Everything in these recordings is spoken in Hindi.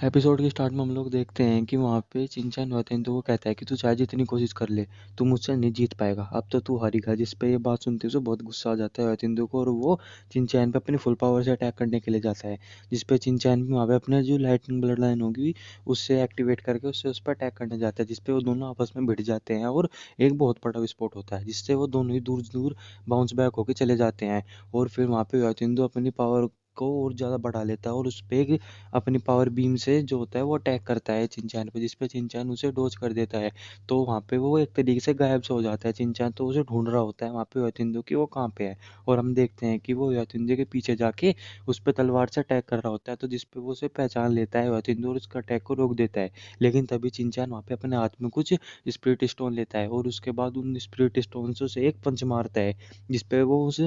एपिसोड के स्टार्ट में हम लोग देखते हैं कि वहाँ पे चिंचैन वतैंदो को कहता है कि तू चाहे जितनी कोशिश कर ले, तू मुझसे नहीं जीत पाएगा, अब तो तू हारेगा। जिस पे ये बात सुनते उसे बहुत गुस्सा आ जाता है वतैंदो को, और वो चिंचैन पे अपनी फुल पावर से अटैक करने के लिए जाता है। जिस पे चिंचैन भी वहाँ पे अपने जो लाइटनिंग ब्लड लाइन होगी उससे एक्टिवेट करके उससे उस पर अटैक करने जाता है, जिसपे वो दोनों आपस में भिड़ जाते हैं और एक बहुत बड़ा विस्फोट होता है, जिससे वो दोनों ही दूर दूर बाउंस बैक होकर चले जाते हैं। और फिर वहाँ पे वतैंदो अपनी पावर को और ज़्यादा बढ़ा लेता है और उस पे एक अपनी पावर बीम से जो होता है वो अटैक करता है चिंचान पे, जिसपे चिंचान उसे डोज कर देता है। तो वहाँ पे वो एक तरीके से गायब से हो जाता है चिंचान, तो उसे ढूंढ रहा होता है वहाँ पे योतिंदो कि वो कहाँ पे है। और हम देखते हैं कि वो योतिंदो के पीछे जाके उस पर तलवार से अटैक कर रहा होता है, तो जिसपे वो उसे पहचान लेता है योतिंदो और उसका अटैक को रोक देता है। लेकिन तभी चिंचान वहाँ पे अपने हाथ में कुछ स्पिरिट स्टोन लेता है और उसके बाद उन स्पिरिट स्टोन से एक पंच मारता है, जिसपे वो उस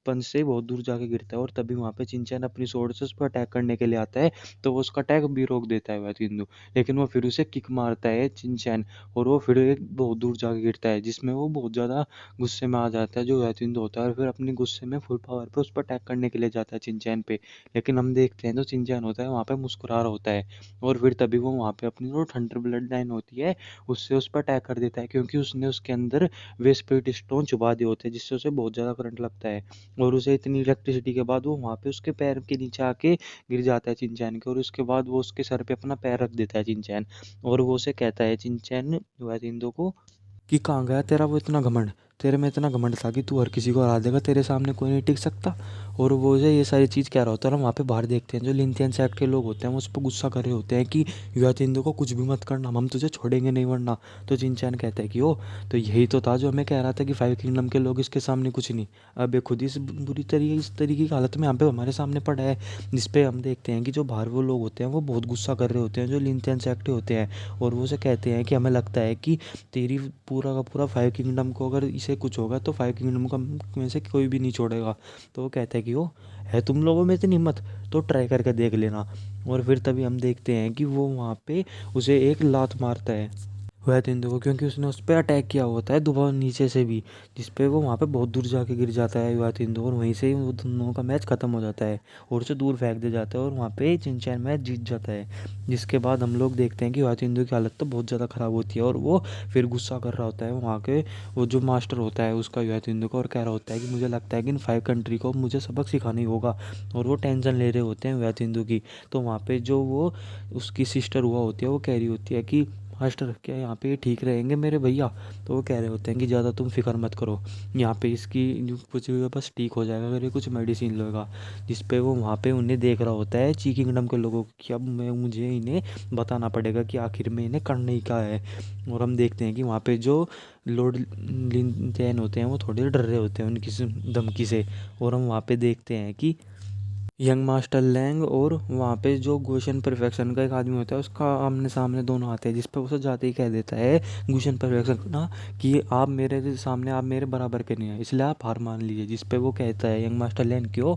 पंच से बहुत दूर जाके गिरता है। और तभी वहाँ पे चिंचैन अपनी स्वॉर्ड से उस पर अटैक करने के लिए आता है, तो वो उसका अटैक भी रोक देता है वैतिंदु। लेकिन वो फिर उसे किक मारता है चिंचैन, और वो फिर एक बहुत दूर जाके गिरता है, जिसमें वो बहुत ज़्यादा गुस्से में आ जाता है जो वैतिंदु होता है, और फिर अपने गुस्से में फुल पावर पे उस पर अटैक करने के लिए जाता है चिंचैन पे। लेकिन हम देखते हैं जो चिंचैन होता है वहाँ पे मुस्कुरा रहा होता है, और फिर तभी वो वहाँ पे अपनी जो थंडर ब्लड लाइन होती है उससे उस पर अटैक कर देता है, क्योंकि उसने उसके अंदर वे स्पिरिट स्टोन छुपा दिए होते हैं, जिससे उसे बहुत ज़्यादा करंट लगता है। और उसे इतनी इलेक्ट्रिसिटी के बाद वो वहाँ पे उसके पैर के नीचे आके गिर जाता है चिंचैन के, और उसके बाद वो उसके सर पे अपना पैर रख देता है चिंचैन। और वो उसे कहता है चिंचैन वैतिंदो को कि कहाँ गया तेरा वो इतना घमंड, तेरे में इतना घमंड था कि तू हर किसी को हरा देगा, तेरे सामने कोई नहीं टिक सकता। और वो जो ये सारी चीज़ कह रहा होता है ना, वहाँ पे बाहर देखते हैं जो लिंथियन सेक्ट के लोग होते हैं वो उस पर गुस्सा कर रहे होते हैं कि युआतिंदो को कुछ भी मत करना, हम तुझे छोड़ेंगे नहीं वरना। तो चिंचैन कहता है कि ओ, तो यही तो था जो हमें कह रहा था कि फाइव किंगडम के लोग इसके सामने कुछ नहीं, अब ये खुद इस बुरी तरीके इस तरीके की हालत में यहाँ पे हमारे सामने पड़ा है। जिसपे हम देखते हैं कि जो बाहर वो लोग होते हैं वो बहुत गुस्सा कर रहे होते हैं जो लिंथियन सेक्ट के होते हैं, और वो उसे कहते हैं कि हमें लगता है कि तेरी पूरा का पूरा फाइव किंगडम को अगर इसे कुछ होगा तो फाइव किंगडम का में से कोई भी नहीं छोड़ेगा। तो वो कहता है कि वो है तुम लोगों में इतनी हिम्मत, तो ट्राई करके देख लेना। और फिर तभी हम देखते हैं कि वो वहाँ पे उसे एक लात मारता है वह तेंदुआ को, क्योंकि उसने उस पर अटैक किया होता है दोबारा नीचे से भी, जिसपे वो वहाँ पे बहुत दूर जाके गिर जाता है युवा तेंदुआ, और वहीं से ही वो दोनों का मैच खत्म हो जाता है और उसे दूर फेंक दिया जाता है, और वहाँ पे चिंचैन मैच जीत जाता है। जिसके बाद हम लोग देखते हैं कि युवा तेंदुआ की हालत तो बहुत ज़्यादा ख़राब होती है, और वो फिर गुस्सा कर रहा होता है वहाँ के वो जो मास्टर होता है उसका युवा तेंदुआ का, और कह रहा होता है कि मुझे लगता है कि इन 5 कंट्री को मुझे सबक सिखाना ही होगा। और वो टेंशन ले रहे होते हैं युवा तेंदुआ की। तो वहाँ पे जो वो उसकी सिस्टर हुआ होती है वो कह रही होती है कि मास्टर क्या यहाँ पे ये ठीक रहेंगे मेरे भैया। तो वो कह रहे होते हैं कि ज़्यादा तुम फिक्र मत करो, यहाँ पे इसकी जो कुछ भी बस ठीक हो जाएगा अगर ये कुछ मेडिसिन लेगा। जिस पे वो वहाँ पे उन्हें देख रहा होता है ची किंगडम के लोगों को कि अब मैं मुझे इन्हें बताना पड़ेगा कि आखिर में इन्हें करना ही क्या है। और हम देखते हैं कि वहाँ पे जो लॉर्ड लिनचैन होते हैं वो थोड़े डर रहे होते हैं उनकी धमकी से। और हम वहाँ पे देखते हैं कि यंग मास्टर लैंग और वहाँ पे जो गुशन परफेक्शन का एक आदमी होता है उसका आमने सामने दोनों आते हैं, जिस पे उसे जाते ही कह देता है गुशन परफेक्शन ना कि आप मेरे सामने आप मेरे बराबर के नहीं हैं, इसलिए आप हार मान लीजिए। जिस पे वो कहता है यंग मास्टर लैंग क्यों,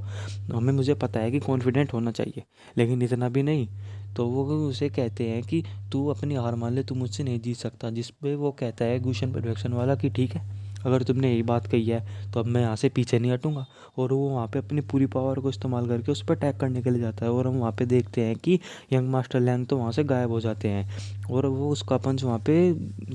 हमें मुझे पता है कि कॉन्फिडेंट होना चाहिए लेकिन इतना भी नहीं। तो वो उसे कहते हैं कि तू अपनी हार मान ले, तू मुझसे नहीं जीत सकता। जिस पे वो कहता है गुशन परफेक्शन वाला कि ठीक है, अगर तुमने यही बात कही है तो अब मैं यहाँ से पीछे नहीं हटूंगा। और वो वहाँ पे अपनी पूरी पावर को इस्तेमाल करके उस पर अटैक करने के लिए जाता है, और हम वहाँ पे देखते हैं कि यंग मास्टर लैंग तो वहाँ से गायब हो जाते हैं, और वो उसका पंच वहाँ पे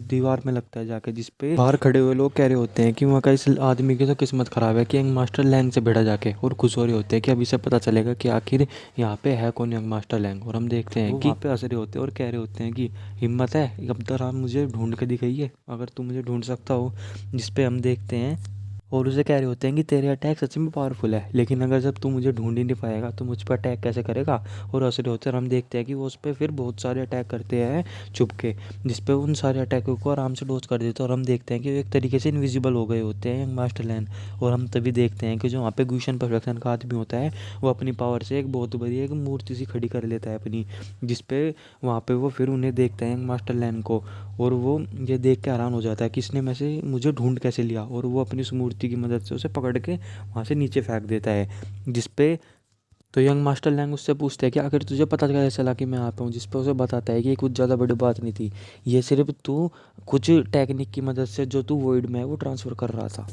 दीवार में लगता है जाके, जिस पे बाहर खड़े हुए लोग कह रहे होते हैं कि वहाँ का इस आदमी की तो किस्मत ख़राब है कि यंग मास्टर लैंग से भिड़ा जाके, और खुश हो रहे होते हैं कि अभी से पता चलेगा कि आखिर यहाँ पे है कौन यंग मास्टर लैंग। और हम देखते हैं कि वहाँ पे हंस रहे होते हैं और कह रहे होते हैं कि हिम्मत है अब तक आप मुझे ढूंढ के दिखाइए अगर तू मुझे ढूंढ सकता हो। जिस पे हम देखते हैं और उसे कह रहे होते हैं कि तेरे अटैक सच में पावरफुल है, लेकिन अगर जब तू मुझे ढूंढ ही नहीं पाएगा तो मुझ पर अटैक कैसे करेगा। और हंस रहे होते हैं, और हम देखते हैं कि वो उस पर फिर बहुत सारे अटैक करते हैं छुप के, जिस पे उन सारे अटैकों को आराम से डोज कर देते हैं। और हम देखते हैं कि वो एक तरीके से इनविजिबल हो गए होते हैं यंग मास्टर लैन। और हम तभी देखते हैं कि जो वहाँ पे गुशन परफेक्शन का आदमी होता है वो अपनी पावर से एक बहुत बड़ी एक मूर्ति सी खड़ी कर लेता है अपनी, जिस पे वहाँ पे वो फिर उन्हें देखता है यंग मास्टर लैन को, और वो ये देख के हैरान हो जाता है कि इसने में से मुझे ढूंढ कैसे लिया। और वो अपनी उस मूर्ति की मदद से उसे पकड़ के वहाँ से नीचे फेंक देता है। जिस पे तो यंग मास्टर लैंग उससे पूछते हैं कि आखिर तुझे पता कैसे चला कि मैं यहाँ पे हूँ। जिस पे उसे बताता है कि ये कुछ ज़्यादा बड़ी बात नहीं थी, ये सिर्फ तू कुछ टेक्निक की मदद से जो तू वॉइड में है वो ट्रांसफ़र कर रहा था।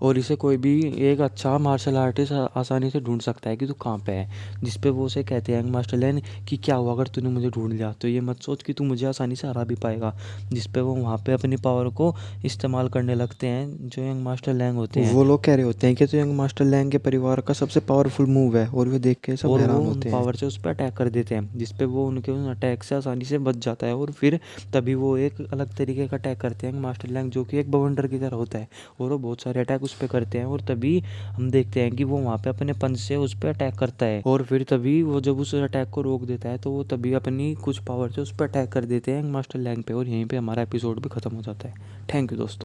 और इसे कोई भी एक अच्छा मार्शल आर्टिस्ट आसानी से ढूंढ सकता है कि तू कहाँ पे है। जिस पे वो उसे कहते हैं यंग मास्टर लैंग कि क्या हुआ अगर तूने मुझे ढूंढ लिया तो ये मत सोच कि तू मुझे आसानी से हरा भी पाएगा। जिस पे वो वहाँ पे अपनी पावर को इस्तेमाल करने लगते हैं जो यंग मास्टर लैंग होते हैं। वो लोग कह रहे होते हैं कि तो यंग मास्टर लैंग के परिवार का सबसे पावरफुल मूव है और वे देख के सब और वो हैरान उन होते हैं। पावर से उस पर अटैक कर देते हैं जिस पे वो उनके उन अटैक से आसानी से बच जाता है। और फिर तभी वो एक अलग तरीके का अटैक करते हैं मास्टर लैंग जो कि एक बवंडर की तरह होता है। और वो बहुत सारे अटैक उस पर करते हैं और तभी हम देखते हैं कि वो वहाँ पे अपने पंच से उस पर अटैक करता है। और फिर तभी वो जब उस अटैक को रोक देता है तो वो तभी अपनी कुछ पावर से उस पर अटैक कर देते हैं मास्टर लैंग पे। और यहीं पे हमारा एपिसोड भी खत्म हो जाता है। थैंक यू दोस्तों।